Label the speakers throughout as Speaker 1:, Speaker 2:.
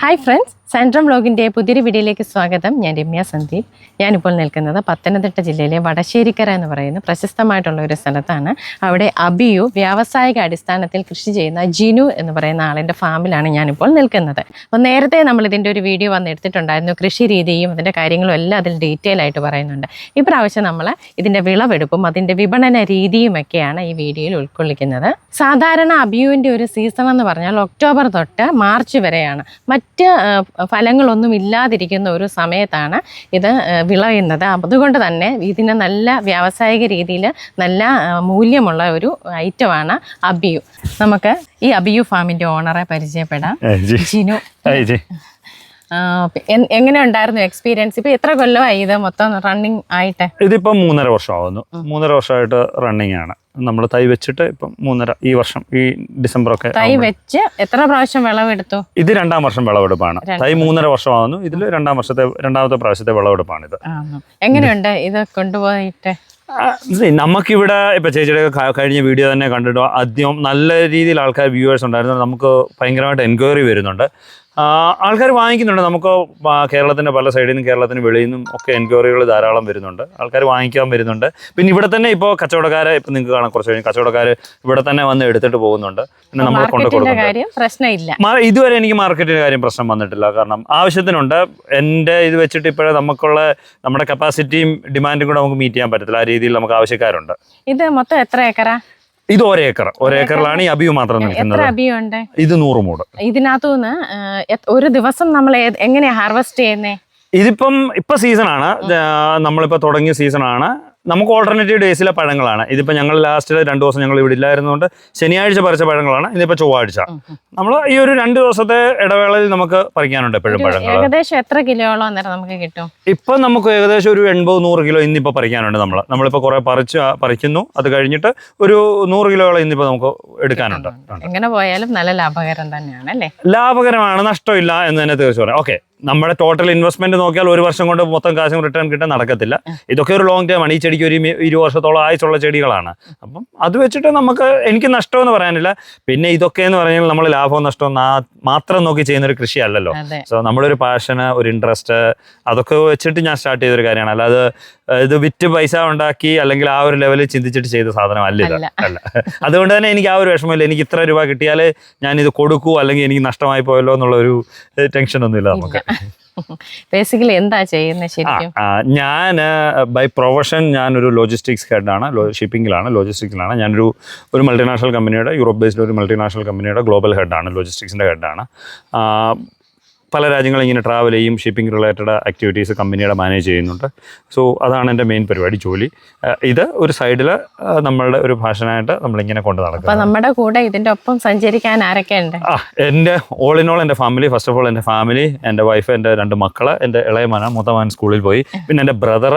Speaker 1: Hi friends, centrum വ്ലോഗിൻ്റെ പുതിയൊരു വീഡിയോയിലേക്ക് സ്വാഗതം. ഞാൻ രമ്യ സന്ദീപ്. ഞാനിപ്പോൾ നിൽക്കുന്നത് പത്തനംതിട്ട ജില്ലയിലെ വടശ്ശേരിക്കര എന്ന് പറയുന്ന പ്രശസ്തമായിട്ടുള്ള ഒരു സ്ഥലത്താണ്. അവിടെ അബിയു വ്യാവസായിക അടിസ്ഥാനത്തിൽ കൃഷി ചെയ്യുന്ന ജിനു എന്ന് പറയുന്ന ആളിൻ്റെ ഫാമിലാണ് ഞാനിപ്പോൾ നിൽക്കുന്നത്. അപ്പോൾ നേരത്തെ നമ്മൾ ഇതിൻ്റെ ഒരു വീഡിയോ വന്ന് എടുത്തിട്ടുണ്ടായിരുന്നു. കൃഷി രീതിയും അതിൻ്റെ കാര്യങ്ങളും എല്ലാം അതിൽ ഡീറ്റെയിൽ ആയിട്ട് പറയുന്നുണ്ട്. ഇപ്രാവശ്യം നമ്മൾ ഇതിൻ്റെ വിളവെടുപ്പും അതിൻ്റെ വിപണന രീതിയുമൊക്കെയാണ് ഈ വീഡിയോയിൽ ഉൾക്കൊള്ളിക്കുന്നത്. സാധാരണ അബിയുവിൻ്റെ ഒരു സീസൺ എന്ന് പറഞ്ഞാൽ ഒക്ടോബർ തൊട്ട് മാർച്ച് വരെയാണ്. മറ്റ് ഫലങ്ങളൊന്നും ഇല്ലാതിരിക്കുന്ന ഒരു സമയത്താണ് ഇത് വിളയുന്നത്. അതുകൊണ്ട് തന്നെ ഇതിന് നല്ല വ്യാവസായിക രീതിയിൽ നല്ല മൂല്യമുള്ള ഒരു ഐറ്റമാണ് അബിയു. നമുക്ക് ഈ അബിയു ഫാമിൻ്റെ ഓണറെ പരിചയപ്പെടാം. ജിനു, എങ്ങനെ ഉണ്ടായിരുന്നു എക്സ്പീരിയൻസ്? ഇപ്പൊ എത്ര കൊല്ലമായി ഇത് മൊത്തം റണ്ണിങ് ആയിട്ട്?
Speaker 2: ഇതിപ്പം 3.5 വർഷമാകുന്നു. 3.5 വർഷമായിട്ട് റണ്ണിങ് ആണ്. നമ്മൾ തൈ വെച്ചിട്ട് ഇപ്പം 3.5 ഈ വർഷം ഈ ഡിസംബർ ഒക്കെ
Speaker 1: തൈ വെച്ച് എത്ര പ്രാവശ്യം വിളവെടുത്തു?
Speaker 2: ഇത് 2ാം വർഷം വിളവെടുപ്പാണ്. തൈ 3.5 വർഷമാകുന്നു. ഇതിൽ രണ്ടാമത്തെ പ്രാവശ്യത്തെ വിളവെടുപ്പാണ് ഇത്.
Speaker 1: എങ്ങനെയുണ്ട് ഇത് കൊണ്ടുപോയിട്ട്?
Speaker 2: നമുക്കിവിടെ ഇപ്പൊ ചേച്ചിയുടെ കഴിഞ്ഞ വീഡിയോ തന്നെ കണ്ടിട്ട് ആദ്യം നല്ല രീതിയിൽ ആൾക്കാർ വ്യൂവേഴ്സ് ഉണ്ടായിരുന്നു. നമുക്ക് ഭയങ്കരമായിട്ട് എൻക്വയറി വരുന്നുണ്ട്. ആൾക്കാർ വാങ്ങിക്കുന്നുണ്ട്. നമുക്ക് കേരളത്തിൻ്റെ പല സൈഡിൽ നിന്നും കേരളത്തിന് വെളിയിൽ നിന്നും ഒക്കെ എൻക്വയറികൾ ധാരാളം വരുന്നുണ്ട്. ആൾക്കാർ വാങ്ങിക്കാൻ വരുന്നുണ്ട്. പിന്നെ ഇവിടെ തന്നെ ഇപ്പോൾ കച്ചവടക്കാരെ ഇപ്പം നിങ്ങൾക്ക് കാണാൻ കുറച്ച് കഴിഞ്ഞ് കച്ചവടക്കാർ ഇവിടെ തന്നെ വന്ന് എടുത്തിട്ട് പോകുന്നുണ്ട്. പിന്നെ നമ്മൾ കൊണ്ടുകൊടുക്കുന്നുണ്ട്. ഇതുവരെ എനിക്ക് മാർക്കറ്റിൻ്റെ കാര്യം പ്രശ്നം വന്നിട്ടില്ല. കാരണം ആവശ്യത്തിനുണ്ട്. എൻ്റെ ഇത് വെച്ചിട്ട് ഇപ്പോഴേ നമ്മുടെ കപ്പാസിറ്റിയും ഡിമാൻഡും കൂടെ നമുക്ക് മീറ്റ് ചെയ്യാൻ പറ്റത്തില്ല. ആ രീതിയിൽ നമുക്ക് ആവശ്യക്കാരുണ്ട്.
Speaker 1: ഇത് മൊത്തം എത്ര ഏക്കറാ?
Speaker 2: ഇത് ഒരേക്കറിലാണ് ഈ അബിയു മാത്രം നിൽക്കുന്നത്. ഇത് 100 മൂട്.
Speaker 1: ഇതിനകത്തുനിന്ന് ഒരു ദിവസം നമ്മൾ എങ്ങനെയാ ഹാർവെസ്റ്റ് ചെയ്യുന്നേ?
Speaker 2: ഇപ്പൊ സീസണാണ്. നമ്മളിപ്പോ തുടങ്ങിയ സീസണാണ്. നമുക്ക് ഓൾട്ടർനേറ്റീവ് ഡേയ്സിലെ പഴങ്ങളാണ്. ഇതിപ്പോൾ ഞങ്ങൾ ലാസ്റ്റ് 2 ദിവസം ഞങ്ങൾ ഇവിടെ ഇല്ലായിരുന്നുകൊണ്ട് ശനിയാഴ്ച പറിച്ച പഴങ്ങളാണ്. ഇതിപ്പോൾ ചൊവ്വാഴ്ച. നമ്മൾ ഈ ഒരു 2 ദിവസത്തെ ഇടവേളയിൽ നമുക്ക് പറിക്കാനുണ്ട് എപ്പോഴും പഴങ്ങൾ.
Speaker 1: ഏകദേശം എത്ര കിലോയോളം അന്നേരം നമുക്ക് കിട്ടും?
Speaker 2: ഇപ്പം നമുക്ക് ഏകദേശം ഒരു 80-100 കിലോ ഇന്നിപ്പോൾ പറിക്കാനുണ്ട്. നമ്മളിപ്പോൾ കുറേ പറിക്കുന്നു. അത് കഴിഞ്ഞിട്ട് ഒരു 100 കിലോയോളം ഇന്നിപ്പോൾ നമുക്ക് എടുക്കാനുണ്ട്.
Speaker 1: എങ്ങനെ പോയാലും നല്ല ലാഭകരം തന്നെയാണ് അല്ലേ?
Speaker 2: ലാഭകരമാണ്, നഷ്ടമില്ല എന്ന് തന്നെ തീർച്ചയായും പറയാം. ഓക്കെ, നമ്മുടെ ടോട്ടൽ ഇൻവെസ്റ്റ്മെന്റ് നോക്കിയാൽ 1 വർഷം കൊണ്ട് മൊത്തം കാശും റിട്ടേൺ കിട്ടാൻ നടക്കത്തില്ല. ഇതൊക്കെ ഒരു ലോങ് ടൈം ആണ്. ഈ ചെടിക്ക് ഒരു 20 വർഷത്തോളം ആയുസുള്ള ചെടികളാണ്. അപ്പം അത് വെച്ചിട്ട് എനിക്ക് നഷ്ടമെന്ന് പറയാനില്ല. പിന്നെ ഇതൊക്കെ എന്ന് പറഞ്ഞാൽ നമ്മൾ ലാഭവും നഷ്ടവും മാത്രം നോക്കി ചെയ്യുന്ന ഒരു കൃഷി അല്ലല്ലോ. സോ നമ്മളൊരു പാഷന്, ഒരു ഇൻട്രസ്റ്റ്, അതൊക്കെ വെച്ചിട്ട് ഞാൻ സ്റ്റാർട്ട് ചെയ്തൊരു കാര്യമാണ്. അല്ലാതെ ഇത് വിറ്റ് പൈസ ഉണ്ടാക്കി അല്ലെങ്കിൽ ആ ഒരു ലെവലിൽ ചിന്തിച്ചിട്ട് ചെയ്ത സാധനം അല്ല. അതുകൊണ്ട് തന്നെ എനിക്ക് ആ ഒരു വിഷമമില്ല. എനിക്ക് ഇത്ര രൂപ കിട്ടിയാലേ ഞാൻ ഇത് കൊടുക്കൂ അല്ലെങ്കിൽ എനിക്ക് നഷ്ടമായി പോയല്ലോ എന്നുള്ളൊരു ടെൻഷനൊന്നുമില്ല നമുക്ക്.
Speaker 1: ബേസിക്കലി എന്താ ചെയ്യുന്നത് ശരിക്കും?
Speaker 2: ഞാൻ ബൈ പ്രൊഫഷൻ ഞാനൊരു ലോജിസ്റ്റിക്സ് ഹെഡാണ്. ലോജിസ്റ്റിക്സിലാണ്. ഞാനൊരു മൾട്ടിനാഷണൽ കമ്പനിയുടെ, യൂറോപ്പ് ബേസ്ഡ് ഒരു മൾട്ടിനാഷണൽ കമ്പനിയുടെ ഗ്ലോബൽ ഹെഡാണ്, ലോജിസ്റ്റിക്സിൻ്റെ ഹെഡാണ്. പല രാജ്യങ്ങളും ഇങ്ങനെ ട്രാവൽ ചെയ്യും, ഷിപ്പിംഗ് റിലേറ്റഡ് ആക്ടിവിറ്റീസ് കമ്പനിയുടെ മാനേജ് ചെയ്യുന്നുണ്ട്. സോ അതാണ് എൻ്റെ മെയിൻ പരിപാടി, ജോലി. ഇത് ഒരു സൈഡിൽ നമ്മളുടെ ഒരു ഫാഷനായിട്ട് നമ്മളിങ്ങനെ കൊണ്ട് നടക്കും.
Speaker 1: അപ്പോൾ നമ്മുടെ കൂടെ ഇതിൻ്റെ ഒപ്പം സഞ്ചരിക്കാൻ ആരൊക്കെയുണ്ട്?
Speaker 2: എൻ്റെ ഓൾ ഇൻ ഓൾ എൻ്റെ ഫാമിലി. ഫസ്റ്റ് ഓഫ് ഓൾ എൻ്റെ ഫാമിലി, എൻ്റെ വൈഫ്, എൻ്റെ 2 മക്കള്, എൻ്റെ ഇളയമന, മൂത്തമൻ സ്കൂളിൽ പോയി. പിന്നെ എൻ്റെ ബ്രദർ,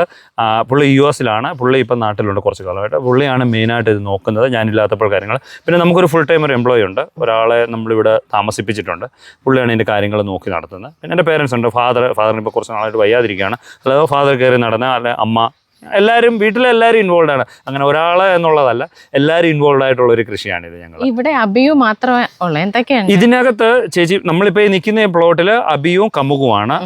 Speaker 2: പുള്ളി US-ലാണ്. പുള്ളി ഇപ്പം നാട്ടിലുണ്ട് കുറച്ച് കാലമായിട്ട്. പുള്ളിയാണ് മെയിനായിട്ട് ഇത് നോക്കുന്നത്, ഞാനില്ലാത്തപ്പോൾ കാര്യങ്ങൾ. പിന്നെ നമുക്കൊരു ഫുൾ ടൈം ഒരു എംപ്ലോയി ഉണ്ട്, ഒരാളെ നമ്മളിവിടെ താമസിപ്പിച്ചിട്ടുണ്ട്. പുള്ളിയാണ് ഇതിൻ്റെ കാര്യങ്ങൾ നോക്കി നടത്തുന്നത്. പിന്നെ എൻ്റെ പേരൻസ് ഉണ്ട്. ഫാദറിന് ഇപ്പോൾ കുറച്ച് നാളായിട്ട് വയ്യാതിരിക്കുകയാണ്. അല്ലാതെ ഫാദർ കയറി നടന്ന, അല്ലെ അമ്മ, വീട്ടിലെല്ലാവരും ഇൻവോൾവ് ആണ്. അങ്ങനെ ഒരാളെ എന്നുള്ളതല്ല, എല്ലാവരും ഇൻവോൾവ് ആയിട്ടുള്ള ഒരു കൃഷിയാണിത്. ഞങ്ങൾ ഇവിടെ
Speaker 1: അബിയു മാത്രമേ ഉള്ളൂ? എന്തൊക്കെയാണ്
Speaker 2: ഇതിനകത്ത്? ചേച്ചി, നമ്മളിപ്പോൾ ഈ നിൽക്കുന്ന പ്ലോട്ടിൽ അബിയും കമുകുമാണ്.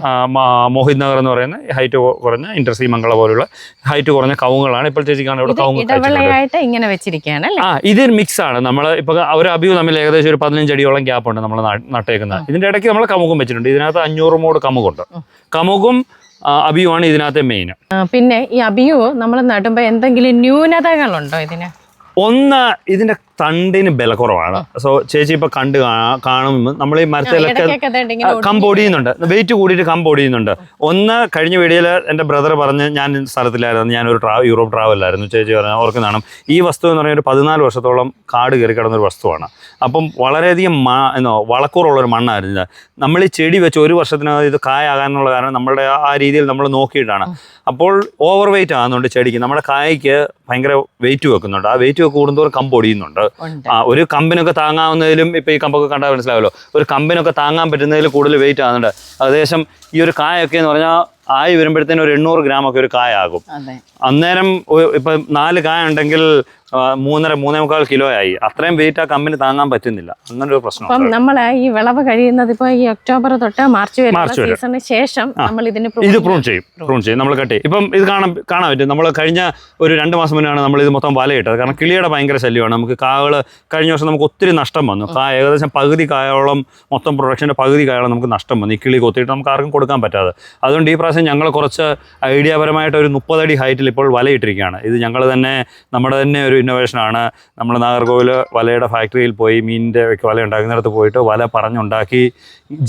Speaker 2: മോഹിത് നഗർ എന്ന് പറയുന്ന ഹൈറ്റ് കുറഞ്ഞ ഇന്റർസീ മംഗള പോലുള്ള ഹൈറ്റ് കുറഞ്ഞ കവുങ്ങളാണ്. ഇപ്പോൾ ചേച്ചി കാണാൻ ഇവിടെ
Speaker 1: കവുങ്ങായിട്ട് ഇങ്ങനെ വെച്ചിരിക്കുകയാണ്.
Speaker 2: ഇത് മിക്സ് ആണ്. നമ്മൾ ഇപ്പോൾ ഒരു അബിയു തമ്മിൽ ഏകദേശം ഒരു 15 അടിയോളം ഗ്യാപ്പുണ്ട് നമ്മൾ നട്ടേക്കുന്നത്. ഇതിന്റെ ഇടയ്ക്ക് നമ്മൾ കമുകും വെച്ചിട്ടുണ്ട്. ഇതിനകത്ത് 500 മൂട് കമുകുണ്ട്. കമുകും അബിയുമാണ് ഇതിനകത്തെ മെയിൻ. പിന്നെ
Speaker 1: ഈ അബിയു നമ്മൾ നടുമ്പോൾ എന്തെങ്കിലും ന്യൂനതകളുണ്ടോ ഇതിന്?
Speaker 2: ഒന്ന്, ഇതിന്റെ തണ്ടിന് ബലക്കുറവാണ്. സോ ചേച്ചി ഇപ്പൊ കാണുമ്പോൾ നമ്മൾ ഈ മരത്തിലൊക്കെ കമ്പൊടിയുന്നുണ്ട്, വെയിറ്റ് കൂടിയിട്ട് കമ്പൊടിയുന്നുണ്ട്. ഒന്ന്, കഴിഞ്ഞ വീഡിയോയിൽ എൻ്റെ ബ്രദർ പറഞ്ഞ്, ഞാൻ സ്ഥലത്തിലായിരുന്നു, ഞാനൊരു യൂറോപ്പ് ട്രാവലിലായിരുന്നു. ചേച്ചി പറഞ്ഞ ഓർക്കുന്നതാണ്. ഈ വസ്തു എന്ന് പറഞ്ഞാൽ ഒരു 14 വർഷത്തോളം കാട് കയറി കിടന്നൊരു വസ്തുവാണ്. അപ്പം വളരെയധികം വളക്കൂറുള്ളൊരു മണ്ണായിരുന്നു. നമ്മൾ ഈ ചെടി വെച്ച് 1 വർഷത്തിനകം ഇത് കായാകാനുള്ള കാരണം നമ്മളുടെ ആ രീതിയിൽ നമ്മൾ നോക്കിയിട്ടാണ്. അപ്പോൾ ഓവർ വെയിറ്റ് ആകുന്നുണ്ട് ചെടിക്ക്. നമ്മുടെ കായ്ക്ക് ഭയങ്കര വെയിറ്റ് വെക്കുന്നുണ്ട്. ആ വെയിറ്റ് കൂടുന്തോറും കമ്പൊടിയുന്നുണ്ട്. ഒരു കമ്പിനൊക്കെ താങ്ങാവുന്നതിലും, ഇപ്പൊ ഈ കമ്പൊക്കെ കണ്ടാൽ മനസ്സിലാവല്ലോ, ഒരു കമ്പിനൊക്കെ താങ്ങാൻ പറ്റുന്നതിൽ കൂടുതൽ വെയിറ്റ് ആകുന്നുണ്ട്. ഏകദേശം ഈ ഒരു കായൊക്കെ എന്ന് പറഞ്ഞാൽ ആയി വരുമ്പോഴത്തേനും ഒരു 800 ഗ്രാമൊക്കെ ഒരു കായാകും. അന്നേരം ഇപ്പം 4 കായ ഉണ്ടെങ്കിൽ 3.5 കിലോ ആയി. അത്രയും വെയിറ്റ് ആ കമ്പനി താങ്ങാൻ പറ്റുന്നില്ല. അങ്ങനെ ഒരു പ്രശ്നം.
Speaker 1: അപ്പം നമ്മൾ ഈ വിളവ് കഴിയുന്നത് ഇപ്പൊ ഈ ഒക്ടോബർ തൊട്ട് മാർച്ച് വരെ സീസണിന് ശേഷം നമ്മൾ ഇത്
Speaker 2: പ്രൂൺ ചെയ്യും നമ്മൾ കട്ട് ചെയ്യും. ഇപ്പം ഇത് കാണാൻ പറ്റും. നമ്മൾ കഴിഞ്ഞ ഒരു 2 മാസം മുന്നാണ് നമ്മൾ ഇത് മൊത്തം വലയിട്ടത്. കാരണം കിളിയുടെ ഭയങ്കര ശല്യമാണ്. നമുക്ക് കാകൾ കഴിഞ്ഞ വർഷം നമുക്ക് ഒത്തിരി നഷ്ടം വന്നു. ഏകദേശം പകുതി കായോളം, മൊത്തം പ്രൊഡക്ഷൻ്റെ പകുതി കായോളം നമുക്ക് നഷ്ടം വന്നു. ഈ കിളി കൊത്തിയിട്ട് നമുക്ക് ആർക്കും കൊടുക്കാൻ പറ്റാതെ. അതുകൊണ്ട് ഈ പ്രാവശ്യം ഞങ്ങൾ കുറച്ച് ഐഡിയാപരമായിട്ട് ഒരു 30 അടി ഹൈറ്റിൽ ഇപ്പോൾ വലയിട്ടിരിക്കുകയാണ്. ഇത് ഞങ്ങൾ തന്നെ നമ്മുടെ തന്നെ ഒരു ഇന്നോവേഷനാണ്. നമ്മൾ നാഗർകോവിൽ വലയുടെ ഫാക്ടറിയിൽ പോയി മീനിൻ്റെ വല ഉണ്ടാക്കുന്നിടത്ത് പോയിട്ട് വല പറഞ്ഞുണ്ടാക്കി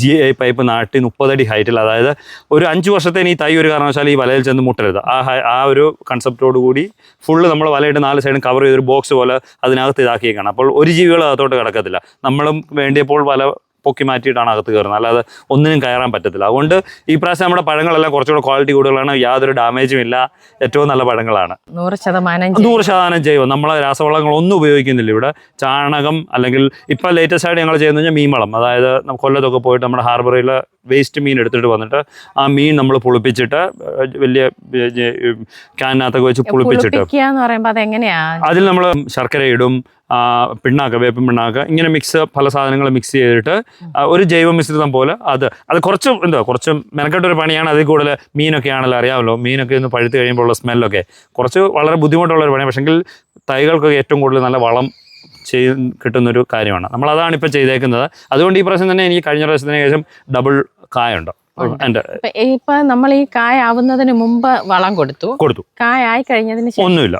Speaker 2: GI പൈപ്പ് നാട്ടി 30 അടി ഹൈറ്റിൽ, അതായത് ഒരു 5 വർഷത്തേന് ഈ തൈ ഒരു കാരണവശാലും ഈ വലയിൽ ചെന്ന് മുട്ടരുത്. ആ ഒരു കൺസെപ്റ്റോട് കൂടി ഫുള്ള് നമ്മൾ വലയിട്ട് 4 സൈഡും കവർ ചെയ്തൊരു ബോക്സ് പോലെ അതിനകത്ത് ഇതാക്കിയേക്കാണ്. അപ്പോൾ ഒരു ജീവികൾ അകത്തോട്ട് കിടക്കത്തില്ല. നമ്മളും വേണ്ടിയപ്പോൾ വല പൊക്കി മാറ്റിയിട്ടാണ് അകത്ത് കയറുന്നത്, അല്ലാതെ ഒന്നിനും കയറാൻ പറ്റത്തില്ല. അതുകൊണ്ട് ഈ പ്രാവശ്യം നമ്മുടെ പഴങ്ങളെല്ലാം കുറച്ചുകൂടെ ക്വാളിറ്റി കൂടുതലാണ്. യാതൊരു ഡാമേജും ഇല്ല. ഏറ്റവും നല്ല പഴങ്ങളാണ്. 100% ജൈവം. നമ്മളെ രാസവളങ്ങളൊന്നും ഉപയോഗിക്കുന്നില്ല ഇവിടെ. ചാണകം, അല്ലെങ്കിൽ ഇപ്പം ലേറ്റസ്റ്റ് ആയിട്ട് ഞങ്ങൾ ചെയ്യുന്നത് കഴിഞ്ഞാൽ മീൻ വളം. അതായത് കൊല്ലത്തൊക്കെ പോയിട്ട് നമ്മുടെ ഹാർബറിൽ വേസ്റ്റ് മീൻ എടുത്തിട്ട് വന്നിട്ട് ആ മീൻ നമ്മൾ പുളിപ്പിച്ചിട്ട് വലിയ ക്യാനകത്തൊക്കെ വെച്ച് പുളിപ്പിച്ചിട്ട് അതിൽ നമ്മൾ ശർക്കര ഇടും, പിണ്ണാക്ക്, വേപ്പിൻ പിണ്ണാക്ക്, ഇങ്ങനെ പല സാധനങ്ങൾ മിക്സ് ചെയ്തിട്ട് ഒരു ജൈവ മിശ്രിതം പോലെ അത് കുറച്ച് മെനക്കെട്ടൊരു പണിയാണ്. അതിൽ കൂടുതൽ മീനൊക്കെ ആണല്ലോ, അറിയാമല്ലോ, മീനൊക്കെ ഒന്ന് പഴുത്ത് കഴിയുമ്പോൾ ഉള്ള സ്മെല്ലൊക്കെ കുറച്ച് വളരെ ബുദ്ധിമുട്ടുള്ളൊരു പണിയാണ്. പക്ഷെങ്കിൽ തൈകൾക്കൊക്കെ ഏറ്റവും കൂടുതൽ നല്ല വളം കിട്ടുന്നൊരു കാര്യമാണ്. നമ്മളതാണ് ഇപ്പോൾ ചെയ്തേക്കുന്നത്. അതുകൊണ്ട് ഈ പ്രാവശ്യം തന്നെ എനിക്ക് കഴിഞ്ഞ പ്രാവശ്യത്തിന് ശേഷം ഡബിൾ കായുണ്ട്.
Speaker 1: ഇപ്പൊ നമ്മൾ ഈ കായ ആവുന്നതിന് മുമ്പ് വളം കൊടുത്തു. കായ ആയി കഴിഞ്ഞതിന് ശേഷം
Speaker 2: ഒന്നുമില്ല.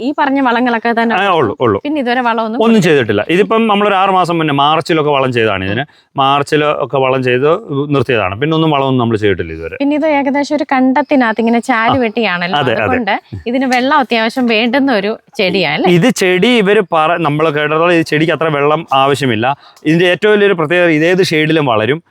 Speaker 1: ഈ പറഞ്ഞ വളങ്ങളൊക്കെ തന്നെ
Speaker 2: ഉള്ളൂ.
Speaker 1: പിന്നെ ഇതുവരെ
Speaker 2: ഒന്നും ചെയ്തിട്ടില്ല. ഇതിപ്പം നമ്മളൊരു 6 മാസം മുന്നേ മാർച്ചിലൊക്കെ വളം ചെയ്താണ്. മാർച്ചിലൊക്കെ വളം ചെയ്ത് നിർത്തിയതാണ്. പിന്നെ ഒന്നും വളമൊന്നും നമ്മൾ ചെയ്തിട്ടില്ല ഇതുവരെ.
Speaker 1: പിന്നെ ഇത് ഏകദേശം ഒരു കണ്ടത്തിനകത്ത് ഇങ്ങനെ ചാല് വെട്ടിയാണല്ലോ, അതുകൊണ്ട് ഇതിന് വെള്ളം അത്യാവശ്യം വേണ്ടുന്ന ഒരു ചെടിയാണ്.
Speaker 2: ഇത് ചെടി നമ്മൾ കേട്ടതോളം ഈ ചെടിക്ക് അത്ര വെള്ളം ആവശ്യമില്ല. ഇതിന്റെ ഏറ്റവും വലിയൊരു പ്രത്യേകത ഇതേത് ഷെയ്ഡിലും വളരും.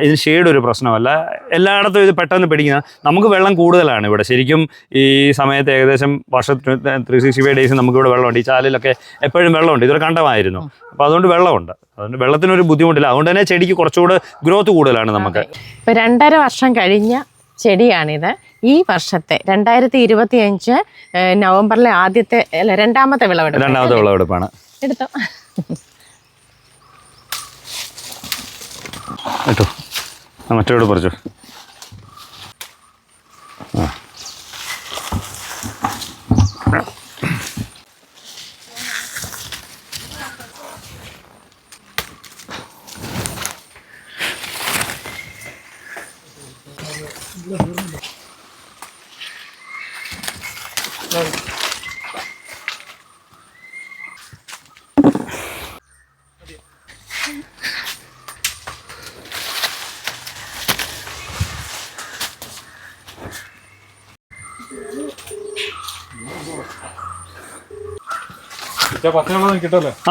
Speaker 2: ഇതിന് ഷെയ്ഡ് ഒരു പ്രശ്നമല്ല. എല്ലായിടത്തും ഇത് പെട്ടെന്ന് പിടിക്കുന്ന. നമുക്ക് വെള്ളം കൂടുതലാണ് ഇവിടെ. ശരിക്കും ഈ സമയത്ത് ഏകദേശം വർഷത്തിന് 365 ഡേയ്സ് നമുക്കിവിടെ വെള്ളമുണ്ട്. ഈ ചാലിലൊക്കെ എപ്പോഴും വെള്ളമുണ്ട്. ഇതൊരു കണ്ടമായിരുന്നു. അപ്പോൾ അതുകൊണ്ട് വെള്ളമുണ്ട്. അതുകൊണ്ട് വെള്ളത്തിനൊരു ബുദ്ധിമുട്ടില്ല. അതുകൊണ്ട് തന്നെ ചെടിക്ക് കുറച്ചുകൂടെ ഗ്രോത്ത് കൂടുതലാണ് നമുക്ക്.
Speaker 1: ഇപ്പോൾ 2.5 വർഷം കഴിഞ്ഞ ചെടിയാണിത്. ഈ വർഷത്തെ 2025 നവംബറിലെ രണ്ടാമത്തെ
Speaker 2: വിളവെടുപ്പാണ്.
Speaker 1: എടുത്തോ
Speaker 2: കേട്ടോ, മറ്റോട് പറിച്ചു.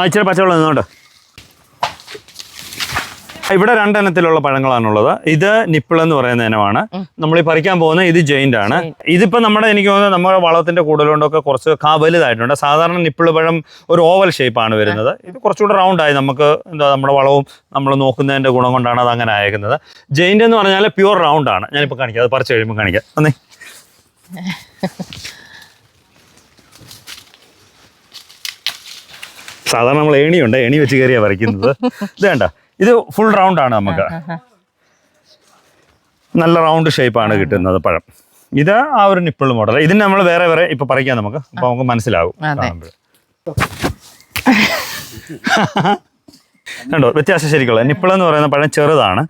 Speaker 2: ഇച്ചിരി പച്ചവെള്ളം നിന്നോണ്ട്. ഇവിടെ 2 ഇനത്തിലുള്ള പഴങ്ങളാണുള്ളത്. ഇത് നിപ്പിൾ എന്ന് പറയുന്ന ഇനമാണ്. നമ്മൾ ഈ പറിക്കാൻ പോകുന്നത് ഇത് ജെയിന്റ് ആണ്. ഇതിപ്പോ എനിക്ക് തോന്നുന്നത് നമ്മുടെ വളത്തിന്റെ കൂടുതലുകൊണ്ടൊക്കെ കുറച്ച് വലുതായിട്ടുണ്ട്. സാധാരണ നിപ്പിൾ പഴം ഒരു ഓവൽ ഷേപ്പാണ് വരുന്നത്. ഇത് കുറച്ചുകൂടെ റൗണ്ടായി. നമുക്ക് നമ്മുടെ വളവും നമ്മൾ നോക്കുന്നതിന്റെ ഗുണം കൊണ്ടാണ് അത് അങ്ങനെ അയക്കുന്നത്. ജെയിന്റ് എന്ന് പറഞ്ഞാൽ പ്യൂർ റൗണ്ട് ആണ്. ഞാനിപ്പോൾ കാണിക്കാം, അത് പറിച്ച് കഴിയുമ്പോൾ കാണിക്കാം. അന്നേ സാധാരണ നമ്മൾ ഏണി വെച്ച് കയറിയാണ് പറിക്കുന്നത്. ഇത് വേണ്ട, ഇത് ഫുൾ റൗണ്ട് ആണ്. നമുക്ക് നല്ല റൗണ്ട് ഷേപ്പാണ് കിട്ടുന്നത് പഴം. ഇത് ആ ഒരു നിപ്പിൾ മോഡൽ. ഇതിന് നമ്മൾ വേറെ ഇപ്പൊ പറിക്കാം നമുക്ക്. അപ്പൊ നമുക്ക് മനസ്സിലാവും. കണ്ടോ വ്യത്യാസം ശരിക്കുള്ള. നിപ്പിൾ എന്ന് പറയുന്ന പഴം ചെറുതാണ്.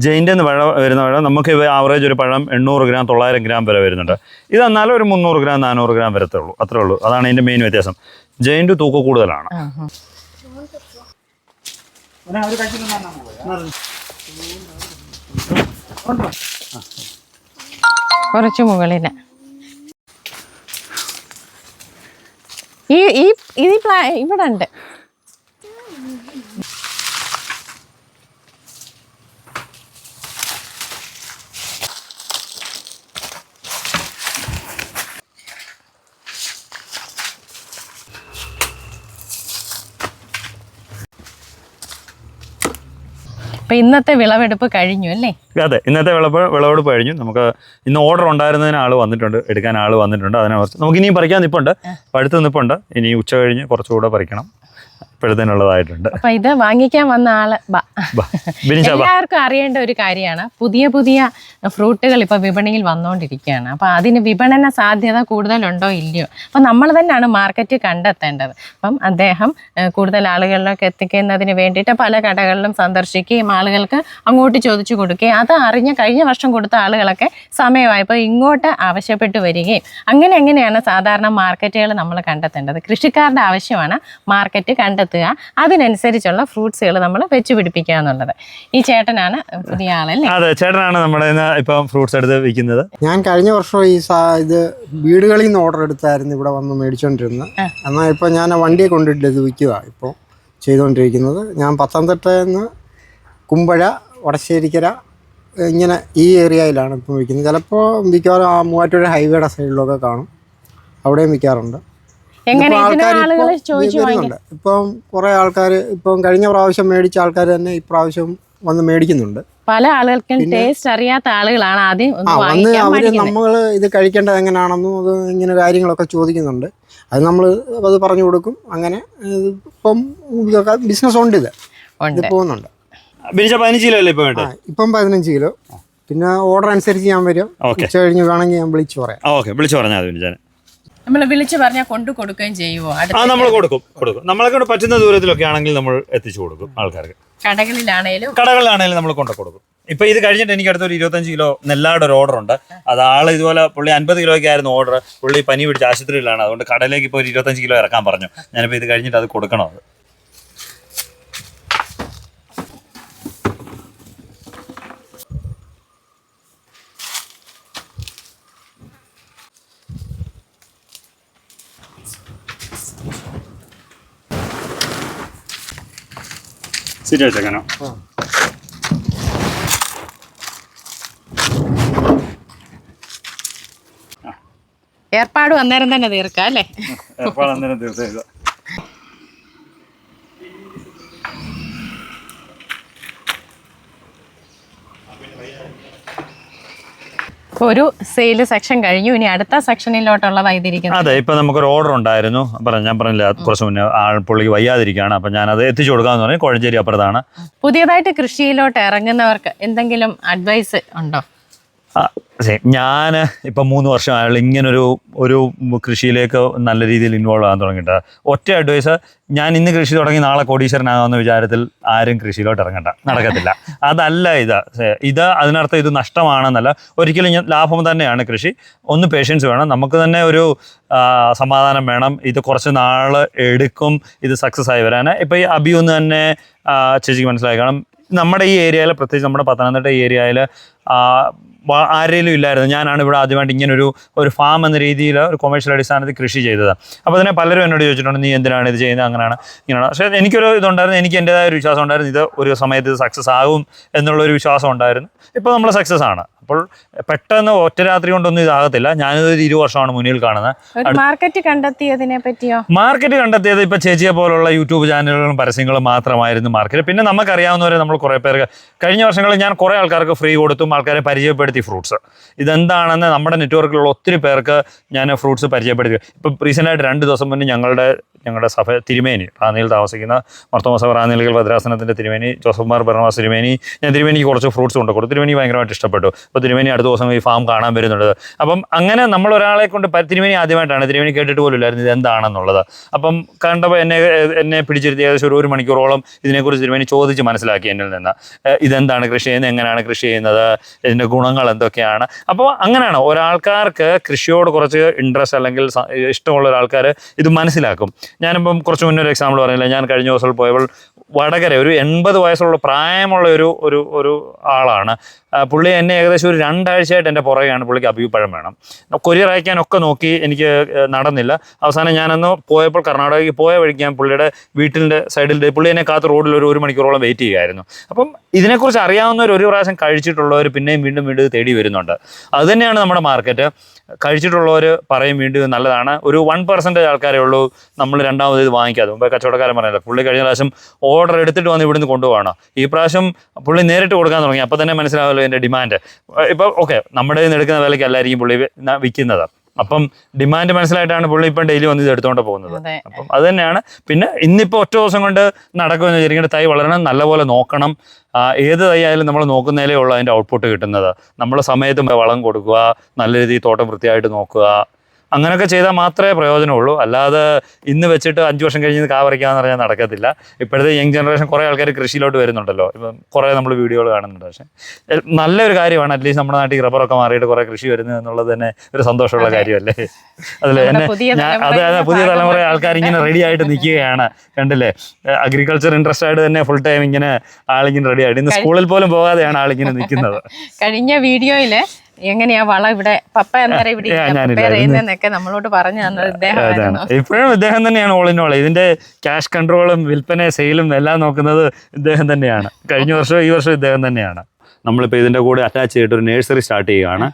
Speaker 2: ജെയിന്റ് എന്ന് വരുന്ന പഴം നമുക്ക് ആവറേജ് ഒരു പഴം 800 ഗ്രാം 900 ഗ്രാം വരെ വരുന്നുണ്ട്. ഇത് എന്നാലും ഒരു 300 ഗ്രാം 400 ഗ്രാം വരത്തേ ഉള്ളൂ. അത്രേ ഉള്ളൂ. അതാണ് ഇതിന്റെ മെയിൻ വ്യത്യാസം. ജെയിന്റ് തൂക്കം കൂടുതലാണ്.
Speaker 1: കുറച്ച് മുകളില് ഇവിടെ ഉണ്ട്. അപ്പോൾ ഇന്നത്തെ വിളവെടുപ്പ് കഴിഞ്ഞു അല്ലേ?
Speaker 2: അതെ, ഇന്നത്തെ വിളവെടുപ്പ് കഴിഞ്ഞു. നമുക്ക് ഇന്ന് ഓർഡർ ഉണ്ടായിരുന്നതിന് ആൾ വന്നിട്ടുണ്ട്, എടുക്കാൻ ആൾ വന്നിട്ടുണ്ട്. അതിനെ കുറച്ച് നമുക്ക് ഇനിയും പറിക്കാൻ നിൽപ്പുണ്ട്, പഴുത്ത് നിൽപ്പുണ്ട്. ഇനി ഉച്ച കഴിഞ്ഞ് കുറച്ചുകൂടെ പറിക്കണം, ഇപ്പോഴത്തേനുള്ളതായിട്ടുണ്ട്.
Speaker 1: അപ്പൊ ഇത് വാങ്ങിക്കാൻ വന്ന ആള് എല്ലാവർക്കും അറിയേണ്ട ഒരു കാര്യമാണ്, പുതിയ പുതിയ ഫ്രൂട്ടുകൾ ഇപ്പൊ വിപണിയിൽ വന്നുകൊണ്ടിരിക്കുകയാണ്. അപ്പൊ അതിന് വിപണന സാധ്യത കൂടുതലുണ്ടോ ഇല്ലയോ, അപ്പൊ നമ്മൾ തന്നെയാണ് മാർക്കറ്റ് കണ്ടെത്തേണ്ടത്. അപ്പം അദ്ദേഹം കൂടുതൽ ആളുകളിലേക്ക് എത്തിക്കുന്നതിന് വേണ്ടിയിട്ട് പല കടകളിലും സന്ദർശിക്കുകയും ആളുകൾക്ക് അങ്ങോട്ട് ചോദിച്ചു കൊടുക്കുകയും അത് അറിഞ്ഞ് കഴിഞ്ഞ വർഷം കൊടുത്ത ആളുകളൊക്കെ സമയമായപ്പോൾ ഇങ്ങോട്ട് ആവശ്യപ്പെട്ട് വരികയും അങ്ങനെയാണ് സാധാരണ മാർക്കറ്റുകൾ നമ്മൾ കണ്ടെത്തേണ്ടത്. കൃഷിക്കാരുടെ ആവശ്യമാണ് മാർക്കറ്റ് കണ്ടെത്തുക, അതിനനുസരിച്ചുള്ള ഫ്രൂട്ട്സുകൾ നമ്മൾ വെച്ച് പിടിപ്പിക്കുക എന്നുള്ളത്. ഈ ചേട്ടനാണ് പുതിയ ആളല്ലേ?
Speaker 2: അതെ, ചേട്ടനാണ് നമ്മുടെ ഇപ്പം ഫ്രൂട്ട്സ് എടുത്ത് വിൽക്കുന്നത്.
Speaker 3: ഞാൻ കഴിഞ്ഞ വർഷം ഇത് വീടുകളിൽ നിന്ന് ഓർഡർ എടുത്തായിരുന്നു ഇവിടെ വന്ന് മേടിച്ചുകൊണ്ടിരുന്നത്. എന്നാൽ ഇപ്പോൾ ഞാൻ വണ്ടിയെ കൊണ്ടിട്ട് ഇത് വിൽക്കുക ഇപ്പോൾ ചെയ്തുകൊണ്ടിരിക്കുന്നത്. ഞാൻ പത്തനംതിട്ടയിൽ നിന്ന് കുമ്പഴ, വടശ്ശേരിക്കര ഇങ്ങനെ ഈ ഏരിയയിലാണ് ഇപ്പോൾ വിൽക്കുന്നത്. ചിലപ്പോൾ മിക്കവാറും ആ മൂവാറ്റുപുഴ ഹൈവേയുടെ സൈഡിലൊക്കെ കാണും, അവിടെയും വിൽക്കാറുണ്ട്. വരുന്നുണ്ട്. ഇപ്പം കുറെ ആൾക്കാർ ഇപ്പം കഴിഞ്ഞ പ്രാവശ്യം മേടിച്ച ആൾക്കാർ തന്നെ ഇപ്രാവശ്യം വന്ന് മേടിക്കുന്നുണ്ട്.
Speaker 1: പല ആളുകൾക്കും ടേസ്റ്റ് അറിയാത്ത ആളുകളാണ് ആദ്യം
Speaker 3: വന്ന് അവര് നമ്മൾ ഇത് കഴിക്കേണ്ടത് എങ്ങനെയാണെന്നും അത് ഇങ്ങനെ കാര്യങ്ങളൊക്കെ ചോദിക്കുന്നുണ്ട്. അത് നമ്മൾ അത് പറഞ്ഞു കൊടുക്കും. അങ്ങനെ ഇപ്പം ബിസിനസ് ഉണ്ട്, ഇത് പോകുന്നുണ്ട്.
Speaker 2: 15 കിലോ അല്ലേ ഇപ്പം?
Speaker 3: ഇപ്പം 15 കിലോ. പിന്നെ ഓർഡർ അനുസരിച്ച് ഞാൻ വരും. ഉച്ച കഴിഞ്ഞ് വേണമെങ്കിൽ ഞാൻ വിളിച്ചു പറയാം.
Speaker 2: ഓക്കെ, വിളിച്ചു പറഞ്ഞാൽ
Speaker 1: നമ്മൾ വിളിച്ചു പറഞ്ഞാൽ കൊണ്ടു കൊടുക്കുകയും ചെയ്യുമോ?
Speaker 2: നമ്മൾ കൊടുക്കും. നമ്മളെ കൊണ്ട് പറ്റുന്ന ദൂരത്തിലൊക്കെ ആണെങ്കിൽ നമ്മൾ എത്തിച്ചു കൊടുക്കും ആൾക്കാർക്ക്. കടകളിലാണെങ്കിലും നമ്മൾ കൊണ്ടു കൊടുക്കും. ഇപ്പൊ ഇത് കഴിഞ്ഞിട്ട് എനിക്ക് അടുത്തൊരു 25 കിലോ നെല്ലാട് ഒരു ഓർഡർ ഉണ്ട്. അത് ആള് ഇതുപോലെ പുള്ളി 50 കിലോയ്ക്ക് ആയിരുന്നു ഓർഡർ. പുള്ളി പനി പിടിച്ച് ആശുപത്രിയിലാണ്, അതുകൊണ്ട് കടയിലേക്ക് ഇപ്പോൾ ഒരു 25 കിലോ ഇറക്കാൻ പറഞ്ഞു. ഞാനിപ്പോൾ ഇത് കഴിഞ്ഞിട്ട് അത് കൊടുക്കണം. അത് ശരി വെച്ചേക്കാനോ?
Speaker 1: ഏർപ്പാട് അന്നേരം തന്നെ തീർക്കാം അല്ലേ?
Speaker 2: ഏർപ്പാട് അന്നേരം തീർച്ചയായും.
Speaker 1: ഒരു സെയിൽ സെക്ഷൻ കഴിഞ്ഞു, ഇനി അടുത്ത സെക്ഷനിലോട്ടുള്ളതായിരിക്കും.
Speaker 2: അതെ, ഇപ്പൊ നമുക്കൊരു ഓർഡർ ഉണ്ടായിരുന്നു. ഞാൻ പറഞ്ഞില്ല കുറച്ച് മുന്നേ പുള്ളിക്ക് വയ്യാതിരിക്കുകയാണ്. അപ്പൊ ഞാനത് എത്തിച്ചു കൊടുക്കാന്ന് പറഞ്ഞു. കോഴഞ്ചേരി അപ്പുറത്താണ്.
Speaker 1: പുതിയതായിട്ട് കൃഷിയിലോട്ട് ഇറങ്ങുന്നവർക്ക് എന്തെങ്കിലും അഡ്വൈസ് ഉണ്ടോ?
Speaker 2: ഞാൻ ഇപ്പം 3 വർഷമായുള്ള ഇങ്ങനൊരു കൃഷിയിലേക്ക് നല്ല രീതിയിൽ ഇൻവോൾവ് ആകാൻ തുടങ്ങിയിട്ട് ഒറ്റ അഡ്വൈസ്, ഞാൻ ഇന്ന് കൃഷി തുടങ്ങി നാളെ കോടീശ്വരനാകാമെന്ന വിചാരത്തിൽ ആരും കൃഷിയിലോട്ട് ഇറങ്ങണ്ട, നടക്കത്തില്ല. അതല്ല ഇത് അതിനർത്ഥം ഇത് നഷ്ടമാണെന്നല്ല, ഒരിക്കലും ലാഭം തന്നെയാണ് കൃഷി. ഒന്ന് പേഷ്യൻസ് വേണം, നമുക്ക് തന്നെ ഒരു സമാധാനം വേണം. ഇത് കുറച്ച് നാൾ എടുക്കും ഇത് സക്സസ് ആയി വരാൻ. ഇപ്പം ഈ അഭിയൊന്ന് തന്നെ ചേച്ചിക്ക് മനസ്സിലായി കാണും, നമ്മുടെ ഈ ഏരിയയിൽ, പ്രത്യേകിച്ച് നമ്മുടെ പത്തനംതിട്ട ഏരിയയിൽ ആരെങ്കിലും ഇല്ലായിരുന്നു. ഞാനാണ് ഇവിടെ ആദ്യമായിട്ട് ഇങ്ങനൊരു ഫാം എന്ന രീതിയിൽ ഒരു കൊമേഴ്ഷ്യൽ അടിസ്ഥാനത്തിൽ കൃഷി ചെയ്തത്. അപ്പോൾ അതിനെ പലരും എന്നോട് ചോദിച്ചിട്ടുണ്ട്, നീ എന്തിനാണ് ഇത് ചെയ്യുന്നത്, അങ്ങനെയാണ് ഇങ്ങനെയാണ്. പക്ഷേ എനിക്കൊരു ഇതുണ്ടായിരുന്നു, എനിക്ക് എൻ്റെതായ ഒരു വിശ്വാസം ഉണ്ടായിരുന്നു, ഇത് ഒരു സമയത്ത് ഇത് സക്സസ് ആകും എന്നുള്ളൊരു വിശ്വാസം ഉണ്ടായിരുന്നു. ഇപ്പോൾ നമ്മൾ സക്സസ് ആണ്. അപ്പോൾ പെട്ടെന്ന് ഒറ്റ രാത്രി കൊണ്ടൊന്നും ഇതാകത്തില്ല. ഞാനിത് 20 വർഷമാണ് മുന്നിൽ കാണുന്നത്.
Speaker 1: മാർക്കറ്റ് കണ്ടെത്തിയതിനെ പറ്റിയോ?
Speaker 2: മാർക്കറ്റ് കണ്ടെത്തിയത് ഇപ്പം ചേച്ചിയെ പോലുള്ള യൂട്യൂബ് ചാനലുകളും പരസ്യങ്ങളും മാത്രമായിരുന്നു മാർക്കറ്റ്. പിന്നെ നമുക്കറിയാവുന്നവരെ നമ്മൾ കുറേ പേർക്ക് കഴിഞ്ഞ വർഷങ്ങളിൽ ഞാൻ കുറേ ആൾക്കാർക്ക് ഫ്രീ കൊടുത്തും ആൾക്കാരെ പരിചയപ്പെടുത്തി ഫ്രൂട്ട്സ് ഇതെന്താണെന്ന് നമ്മുടെ നെറ്റ്വർക്കിലുള്ള ഒത്തിരി പേർക്ക് ഞാൻ ഫ്രൂട്ട്സ് പരിചയപ്പെടുത്തി. ഇപ്പം റീസെൻ്റായിട്ട് 2 ദിവസം മുന്നേ ഞങ്ങളുടെ സഭ തിരുമേനി റാന്നിയിൽ താമസിക്കുന്ന മർത്തോമ സഭ റാന്നിയിൽ ഭദ്രാസനത്തിൻ്റെ തിരുമേനി ജോസഫ് കുമാർ ബർണവാസ് തിരുമേനി, ഞാൻ തിരുമേനിക്ക് കുറച്ച് ഫ്രൂട്ട്സ് കൊണ്ടുകൊടുത്തു. തിരുമേനി ഭയങ്കരമായിട്ട് ഇഷ്ടപ്പെട്ടു. അപ്പോൾ തിരുമേനി അടുത്ത ദിവസം ഈ ഫാം കാണാൻ വരുന്നുണ്ട്. അപ്പം അങ്ങനെ നമ്മൾ ഒരാളെ കൊണ്ട് തിരുമേനി ആദ്യമായിട്ടാണ്, തിരുമേനി കേട്ടിട്ട് പോലും ഇല്ലായിരുന്നു ഇത് എന്താണെന്നുള്ളത്. അപ്പം കണ്ടപ്പോൾ എന്നെ പിടിച്ചിരുത്തി ഏകദേശം ഒരു മണിക്കൂറോളം ഇതിനെക്കുറിച്ച് തിരുമേനി ചോദിച്ച് മനസ്സിലാക്കി എന്നിൽ നിന്ന്. ഇതെന്താണ് കൃഷി ചെയ്യുന്നത്, എങ്ങനെയാണ് കൃഷി ചെയ്യുന്നത്, ഇതിൻ്റെ ഗുണങ്ങൾ എന്തൊക്കെയാണ്. അപ്പോൾ അങ്ങനെയാണ് ഒരാൾക്കാർക്ക് കൃഷിയോട് കുറച്ച് ഇൻട്രസ്റ്റ് അല്ലെങ്കിൽ ഇഷ്ടമുള്ള ഒരാൾക്കാർ ഇത് മനസ്സിലാക്കും. ഞാനിപ്പം കുറച്ച് മുന്നേ ഒരു എക്സാമ്പിൾ പറഞ്ഞില്ല, ഞാൻ കഴിഞ്ഞ ദിവസം പോയപ്പോൾ വടകര ഒരു 80 വയസ്സുള്ള പ്രായമുള്ള ഒരു ആളാണ്. പുള്ളി എന്നെ ഏകദേശം ഒരു 2 ആഴ്ചയായിട്ട് എൻ്റെ പുറകെയാണ്. പുള്ളിക്ക് അഭിപ്രായം വേണം, കൊറിയർ അയക്കാനൊക്കെ നോക്കി, എനിക്ക് നടന്നില്ല. അവസാനം ഞാനന്ന് പോയപ്പോൾ കർണാടകയ്ക്ക് പോയ വഴിക്ക് ഞാൻ പുള്ളിയുടെ വീട്ടിൻ്റെ സൈഡിൽ പുള്ളി എന്നെ കാത്ത് റോഡിൽ ഒരു മണിക്കൂറോളം വെയിറ്റ് ചെയ്യുമായിരുന്നു. അപ്പം ഇതിനെക്കുറിച്ച് അറിയാവുന്നവർ ഒരു പ്രാവശ്യം കഴിച്ചിട്ടുള്ളവർ പിന്നെയും വീണ്ടും തേടി വരുന്നുണ്ട്. അതുതന്നെയാണ് നമ്മുടെ മാർക്കറ്റ്. കഴിച്ചിട്ടുള്ളവർ പറയും വീണ്ടും ഇത് നല്ലതാണ്. ഒരു 1% ആൾക്കാരേ ഉള്ളൂ നമ്മൾ രണ്ടാമത് ഇത് വാങ്ങിക്കാതെ. മുമ്പേ കച്ചവടക്കാരൻ പറഞ്ഞല്ലോ, പുള്ളി കഴിഞ്ഞ പ്രാവശ്യം ഓർഡർ എടുത്തിട്ട് വന്ന് ഇവിടുന്ന് കൊണ്ടുപോകണം. ഈ പ്രാവശ്യം പുള്ളി നേരിട്ട് കൊടുക്കാൻ തുടങ്ങി. അപ്പോൾ തന്നെ മനസ്സിലാവുമല്ലോ ഇതിൻ്റെ ഡിമാൻഡ്. ഇപ്പോൾ ഓക്കെ, നമ്മുടെ കയ്യിൽ നിന്ന് എടുക്കുന്ന വിലയ്ക്കല്ലായിരിക്കും പുള്ളി വിൽക്കുന്നത്. അപ്പം ഡിമാൻഡ് മനസ്സിലായിട്ടാണ് പുള്ളി ഇപ്പം ഡെയിലി വന്ന് ഇത് എടുത്തുകൊണ്ട് പോകുന്നത്. അപ്പം അത് തന്നെയാണ്. പിന്നെ ഇന്നിപ്പോൾ ഒറ്റ ദിവസം കൊണ്ട് നടക്കുമെന്ന് വിചാരിക്കേണ്ട, തൈ വളരണം, നല്ലപോലെ നോക്കണം. ഏത് തൈ ആയാലും നമ്മൾ നോക്കുന്നതിലേ ഉള്ളൂ അതിൻ്റെ ഔട്ട്പുട്ട് കിട്ടുന്നത്. നമ്മൾ സമയത്ത് വളം കൊടുക്കുക, നല്ല രീതിയിൽ തോട്ടം വൃത്തിയായിട്ട് നോക്കുക, അങ്ങനെയൊക്കെ ചെയ്താൽ മാത്രമേ പ്രയോജനമുള്ളൂ. അല്ലാതെ ഇന്ന് വെച്ചിട്ട് 5 വർഷം കഴിഞ്ഞ് കാ പറിക്കാമെന്ന് പറഞ്ഞാൽ നടക്കത്തില്ല. ഇപ്പോഴത്തെ യങ് ജനറേഷൻ കുറേ ആൾക്കാർ കൃഷിയിലോട്ട് വരുന്നുണ്ടല്ലോ. ഇപ്പം കുറേ നമ്മൾ വീഡിയോകൾ കാണുന്നുണ്ട്. പക്ഷേ നല്ലൊരു കാര്യമാണ് അറ്റ്ലീസ്റ്റ് നമ്മുടെ നാട്ടിൽ റബ്ബറൊക്കെ മാറിയിട്ട് കുറേ കൃഷി വരുന്നത് എന്നുള്ളത് തന്നെ ഒരു സന്തോഷമുള്ള കാര്യമല്ലേ. അതിൽ എന്നെ പുതിയ തലമുറ ആൾക്കാർ ഇങ്ങനെ റെഡി ആയിട്ട് നിൽക്കുകയാണ്. കണ്ടില്ലേ, അഗ്രികൾച്ചർ ഇൻട്രസ്റ്റ് ആയിട്ട് തന്നെ ഫുൾ ടൈം ഇങ്ങനെ ആളിങ്ങനെ റെഡി ആയിട്ട്, ഇന്ന് സ്കൂളിൽ പോലും പോകാതെയാണ് ആളിങ്ങനെ നിൽക്കുന്നത്.
Speaker 1: കഴിഞ്ഞ വീഡിയോയില് എങ്ങനെയാ വളം ഇവിടെ പപ്പ എന്നൊക്കെ നമ്മളോട് പറഞ്ഞു തന്നത് ഇദ്ദേഹം.
Speaker 2: ഇപ്പോഴും ഇദ്ദേഹം തന്നെയാണ് ഓൾ ഇൻ ഓൾ. ഇതിന്റെ ക്യാഷ് കൺട്രോളും വിൽപ്പന സെയിലും എല്ലാം നോക്കുന്നത് ഇദ്ദേഹം തന്നെയാണ്. കഴിഞ്ഞ വർഷവും ഈ വർഷവും ഇദ്ദേഹം തന്നെയാണ്. നമ്മളിപ്പോൾ ഇതിൻ്റെ കൂടെ അറ്റാച്ച് ചെയ്തിട്ട് ഒരു നഴ്സറി സ്റ്റാർട്ട് ചെയ്യുകയാണ്.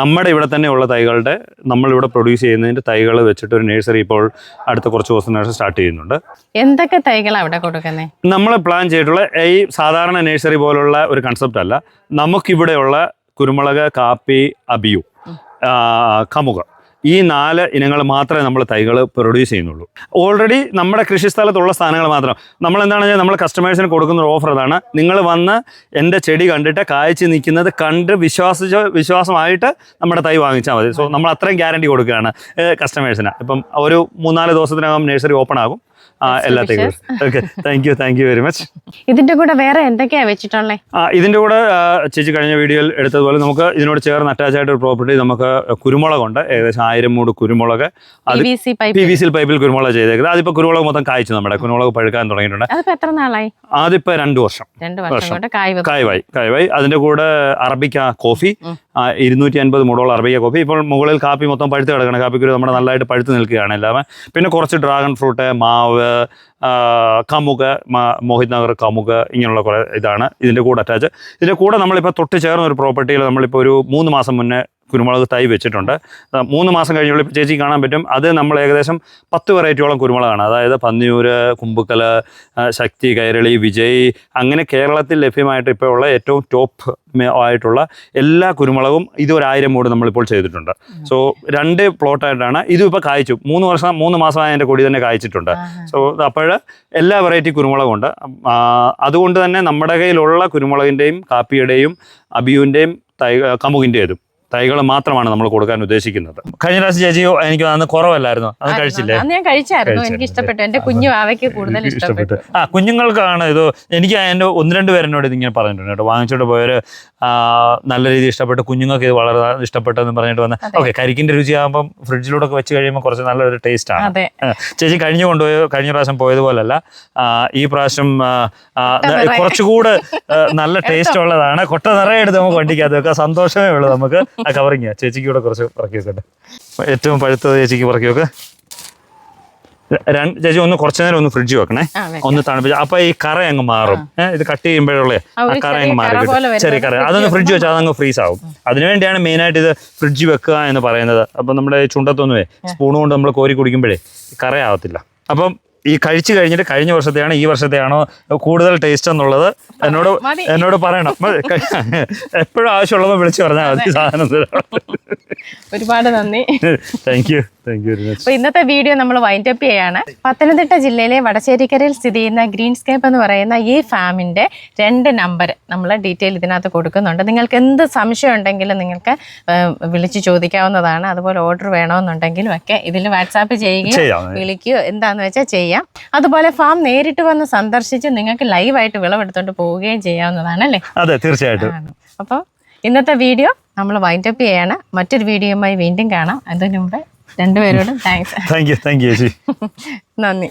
Speaker 2: നമ്മുടെ ഇവിടെ തന്നെയുള്ള തൈകളുടെ നമ്മളിവിടെ പ്രൊഡ്യൂസ് ചെയ്യുന്നതിൻ്റെ തൈകൾ വെച്ചിട്ട് ഒരു നഴ്സറി ഇപ്പോൾ അടുത്ത കുറച്ച് ദിവസത്തിനു സ്റ്റാർട്ട് ചെയ്യുന്നുണ്ട്.
Speaker 1: എന്തൊക്കെ തൈകളാണ് അവിടെ കൊടുക്കുന്നത്? നമ്മൾ
Speaker 2: പ്ലാൻ ചെയ്തിട്ടുള്ള ഈ സാധാരണ നഴ്സറി പോലുള്ള ഒരു കൺസെപ്റ്റ് അല്ല. നമുക്കിവിടെയുള്ള കുരുമുളക്, കാപ്പി, അബിയു, കമുക, ഈ 4 ഇനങ്ങൾ മാത്രമേ നമ്മൾ തൈകൾ പ്രൊഡ്യൂസ് ചെയ്യുന്നുള്ളൂ. ഓൾറെഡി നമ്മുടെ കൃഷിസ്ഥലത്തുള്ള സാധനങ്ങൾ മാത്രം. നമ്മൾ എന്താണെന്ന് വെച്ചാൽ നമ്മൾ കസ്റ്റമേഴ്സിന് കൊടുക്കുന്ന ഒരു ഓഫർ അതാണ്. നിങ്ങൾ വന്ന് എൻ്റെ ചെടി കണ്ടിട്ട് കായ്ച്ച് നിൽക്കുന്നത് കണ്ട് വിശ്വാസമായിട്ട് നമ്മുടെ തൈ വാങ്ങിച്ചാൽ മതി. സോ നമ്മൾ അത്രയും ഗ്യാരണ്ടി കൊടുക്കുകയാണ് കസ്റ്റമേഴ്സിന്. ഇപ്പം ഒരു 3-4 ദിവസത്തിനകം നഴ്സറി ഓപ്പൺ ആകും. എല്ലാ തൈകളും. Okay, thank you very much.
Speaker 1: ഇതിന്റെ കൂടെ വേറെ എന്തൊക്കെയാണ് വെച്ചിട്ടുള്ളത്?
Speaker 2: ഇതിന്റെ കൂടെ ചേച്ചി കഴിഞ്ഞ വീഡിയോയിൽ എടുത്തതുപോലെ നമുക്ക് ഇതിനോട് ചേർന്ന് അറ്റാച്ച് ആയിട്ട് ഒരു പ്രോപ്പർട്ടി നമുക്ക് കുരുമുളകുണ്ട്. ഏകദേശം 1000 മൂട് കുരുമുളക്, അത് PVC പൈപ്പിൽ കുരുമുളക് ചെയ്തേക്കുന്നത്. അതിപ്പോൾ കുരുമുളക് മൊത്തം കായ്ച്ചു, നമ്മുടെ കുരുമുളക് പഴുക്കാൻ തുടങ്ങിയിട്ടുണ്ട്.
Speaker 1: എത്ര നാളായി?
Speaker 2: അതിപ്പോൾ 2 വർഷം കായവായി. അതിന്റെ കൂടെ അറബിക്ക കോഫി, 250 മൂടോളം അറബിക്ക കോഫി. ഇപ്പോൾ മുകളിൽ കാപ്പി മൊത്തം പഴുത്ത് കിടക്കണം. കാപ്പിക്കുരു നമ്മുടെ നല്ലതായിട്ട് പഴുത്ത് നിൽക്കുകയാണ് എല്ലാം. പിന്നെ കുറച്ച് ഡ്രാഗൺ ഫ്രൂട്ട്, മാവ്, കമുക, മോഹിത് നഗർ കമുക, ഇങ്ങനെയുള്ള കുറേ ഇതാണ് ഇതിൻ്റെ കൂടെ അറ്റാച്ച്. ഇതിൻ്റെ കൂടെ നമ്മളിപ്പോൾ തൊട്ട് ചേർന്ന ഒരു പ്രോപ്പർട്ടിയിൽ നമ്മളിപ്പോൾ ഒരു 3 മാസം മുന്നേ കുരുമുളക് തൈ വെച്ചിട്ടുണ്ട്. 3 മാസം കഴിഞ്ഞുള്ള ഇപ്പോൾ ചേച്ചി കാണാൻ പറ്റും. അത് നമ്മൾ ഏകദേശം 10 വെറൈറ്റിയോളം കുരുമുളകാണ്. അതായത് പന്നിയൂര്, കുമ്പുക്കൽ, ശക്തി, കൈരളി, വിജയ്, അങ്ങനെ കേരളത്തിൽ ലഭ്യമായിട്ട് ഇപ്പോൾ ഉള്ള ഏറ്റവും ടോപ്പ് ആയിട്ടുള്ള എല്ലാ കുരുമുളകും ഇത് ഒരു 1000 മൂട് നമ്മളിപ്പോൾ ചെയ്തിട്ടുണ്ട്. സോ 2 പ്ലോട്ടായിട്ടാണ് ഇതും ഇപ്പോൾ കായ്ച്ചു. 3 മാസമായ എൻ്റെ കൊടി തന്നെ കായ്ച്ചിട്ടുണ്ട്. സോ അപ്പോൾ എല്ലാ വെറൈറ്റി കുരുമുളകുണ്ട്. അതുകൊണ്ട് തന്നെ നമ്മുടെ കയ്യിലുള്ള കുരുമുളകിൻ്റെയും കാപ്പിയുടെയും അബിയുവിൻ്റെയും കമുകിൻ്റെതും തൈകൾ മാത്രമാണ് നമ്മൾ കൊടുക്കാൻ ഉദ്ദേശിക്കുന്നത്. കഴിഞ്ഞ പ്രാവശ്യം ചേച്ചി എനിക്ക് അന്ന് കുറവല്ലായിരുന്നു, അത് കഴിച്ചില്ലേ?
Speaker 1: ഞാൻ കഴിച്ചായിരുന്നു, എനിക്ക് ഇഷ്ടപ്പെട്ടു. എന്റെ കുഞ്ഞു ആവയ്ക്ക് കൂടുതൽ ഇഷ്ടപ്പെട്ടു.
Speaker 2: കുഞ്ഞുങ്ങൾക്കാണ് ഇത്. എനിക്ക് എൻ്റെ 1-2 പേരെന്നോട് ഇതിങ്ങനെ പറഞ്ഞിട്ടുണ്ട് കേട്ടോ. വാങ്ങിച്ചോണ്ട് പോയവര് നല്ല രീതിയിൽ ഇഷ്ടപ്പെട്ടു, കുഞ്ഞുങ്ങൾക്ക് ഇത് വളരെ ഇഷ്ടപ്പെട്ടെന്ന് പറഞ്ഞിട്ട് വന്ന്. ഓക്കെ, കരിക്കിന്റെ രുചിയാകുമ്പം ഫ്രിഡ്ജിലൂടെ വെച്ച് കഴിയുമ്പോൾ കുറച്ച് നല്ലൊരു ടേസ്റ്റ് ആണ്. ചേച്ചി കഴിഞ്ഞ പ്രാവശ്യം പോയതുപോലല്ല, ഈ പ്രാവശ്യം കുറച്ചുകൂടെ നല്ല ടേസ്റ്റ് ഉള്ളതാണ്. കൊട്ട നിറയെ എടുത്ത് നമുക്ക് വണ്ടിക്കകത്ത് വെക്കാം. സന്തോഷമേ ഉള്ളൂ നമുക്ക്. ആ കവറിങ്ങ ചേച്ചിക്ക് കൂടെ കുറച്ച് പറക്കി വെക്കട്ടെ. ഏറ്റവും പഴുത്തത് ചേച്ചിക്ക് പറക്കി വെക്ക്. ചേച്ചി കുറച്ചു നേരം ഒന്ന് ഫ്രിഡ്ജ് വെക്കണേ, ഒന്ന് തണുപ്പിച്ച്. അപ്പൊ ഈ കറ അങ്ങ് മാറും. ഇത് കട്ട് ചെയ്യുമ്പോഴുള്ളേ ആ കറ അങ്ങ് മാറി കിട്ടും. ചെറിയ കറ അതൊന്ന് ഫ്രിഡ്ജ് വെച്ചാൽ അതങ്ങ് ഫ്രീസ് ആവും. അതിനുവേണ്ടിയാണ് മെയിനായിട്ട് ഇത് ഫ്രിഡ്ജ് വെക്കുക എന്ന് പറയുന്നത്. അപ്പം നമ്മുടെ ചുണ്ടത്തൊന്നുമേ സ്പൂൺ കൊണ്ട് നമ്മൾ കോരി കുടിക്കുമ്പോഴേ കറയാവത്തില്ല. അപ്പം ഈ കഴിച്ചു കഴിഞ്ഞിട്ട് കഴിഞ്ഞ വർഷത്തെയാണോ ഈ വർഷത്തെയാണോ കൂടുതൽ ടേസ്റ്റ് എന്നുള്ളത് എന്നോട് പറയണം. എപ്പോഴും ആവശ്യമുള്ളപ്പോൾ വിളിച്ചു പറഞ്ഞാൽ മതി. സാധനം
Speaker 1: ഒരുപാട് നന്ദി.
Speaker 2: Thank you very much.
Speaker 1: അപ്പോൾ ഇന്നത്തെ വീഡിയോ നമ്മൾ വൈൻഡ് അപ്പ് ചെയ്യാണ്. പത്തനംതിട്ട ജില്ലയിലെ വടശ്ശേരിക്കരയിൽ സ്ഥിതി ചെയ്യുന്ന ഗ്രീൻസ്കേപ്പ് എന്ന് പറയുന്ന ഈ ഫാമിൻ്റെ 2 നമ്പർ നമ്മൾ ഡീറ്റെയിൽ ഇതിനകത്ത് കൊടുക്കുന്നുണ്ട്. നിങ്ങൾക്ക് എന്ത് സംശയം ഉണ്ടെങ്കിലും നിങ്ങൾക്ക് വിളിച്ച് ചോദിക്കാവുന്നതാണ്. അതുപോലെ ഓർഡർ വേണമെന്നുണ്ടെങ്കിലും ഒക്കെ ഇതിൽ വാട്സാപ്പ് ചെയ്യുകയോ വിളിക്കുകയോ എന്താണെന്ന് വെച്ചാൽ ചെയ്യാം. അതുപോലെ ഫാം നേരിട്ട് വന്ന് സന്ദർശിച്ച് നിങ്ങൾക്ക് ലൈവായിട്ട് വിളവെടുത്തോണ്ട് പോവുകയും ചെയ്യാവുന്നതാണ് അല്ലേ?
Speaker 2: അതെ, തീർച്ചയായിട്ടും.
Speaker 1: അപ്പോൾ ഇന്നത്തെ വീഡിയോ നമ്മൾ വൈൻഡ് അപ്പ് ചെയ്യാണ്. മറ്റൊരു വീഡിയോയുമായി വീണ്ടും കാണാം. അതിനു മുമ്പ് 2 പേരോടും താങ്ക്സ്.
Speaker 2: താങ്ക് യു ചേച്ചി.
Speaker 1: നന്ദി.